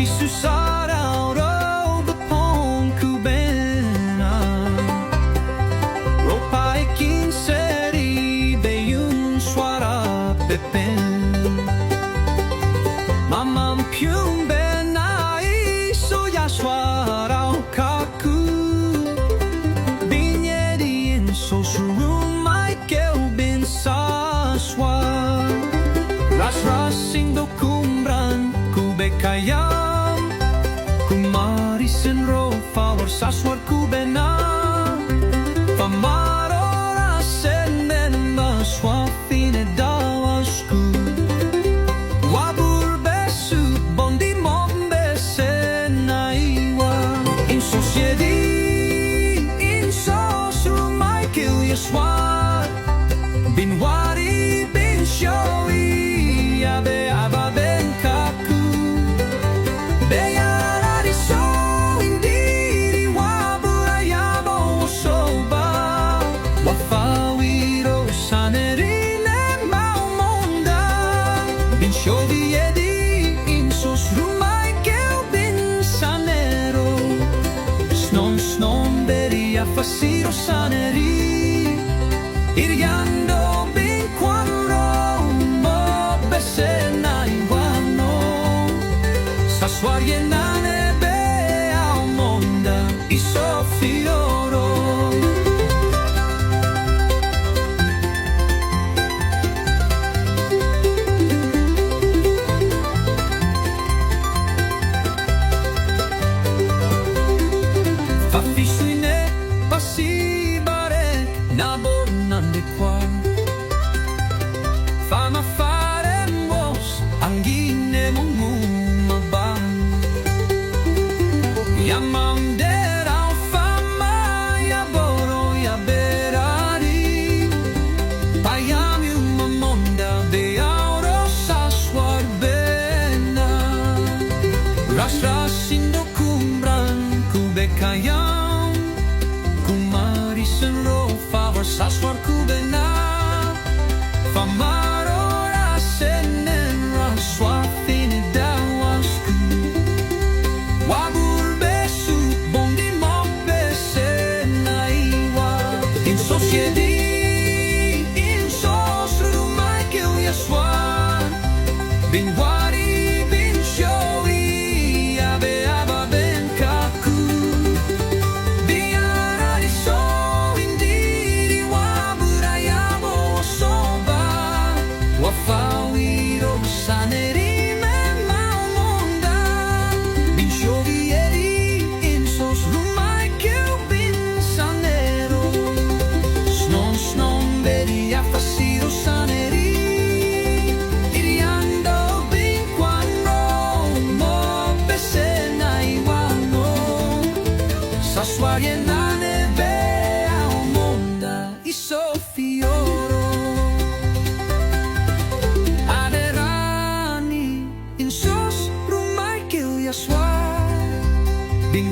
su sarà roba pon cubena ropa e kinseri beyun suara pepen mamam pium benai soya suara kaku binyeri in so surum mai keubin saswa ras rasing do kumbran kubekayam kumarisen ro favor saswar kubena famarora senden baswa fine dawasku wabur besu bondi mombe senaiwa in sociedi in so mai kill your swat bin wari bin showy abe aba ben kaku beyara di so indiri wabura yabo soba wafawiro sanerine maumonda bin showy edi in sos rumai keu bin sanero snon beria fasiro saneri iriando bin quando mo besena iguano saswarie nane be au monda i sofioro fa fisuine passi bare na bornande qua fama fare mos angine mumumabang yamam dera fama ya boro ya berari payami umamonda de auro saswar bena ras indo kumbran kubekayam kumarisen ro favor saswar kubena famarora senen raswa fine dawasku wabur besu bondi mobbe senaiwa in sociedi in sos rumai kill yaswan bin wari bin showy abe aba ben kaku biara di so indiri wabura yabo soba wafawiro sanerime maumonda bin showy edi in sos rumai keu bin sanero snon beria fasiro saneri iriando bin quando mo besena iguano saswarie nane be au monda i sofioro aderani in sos rumai kill yaswa bin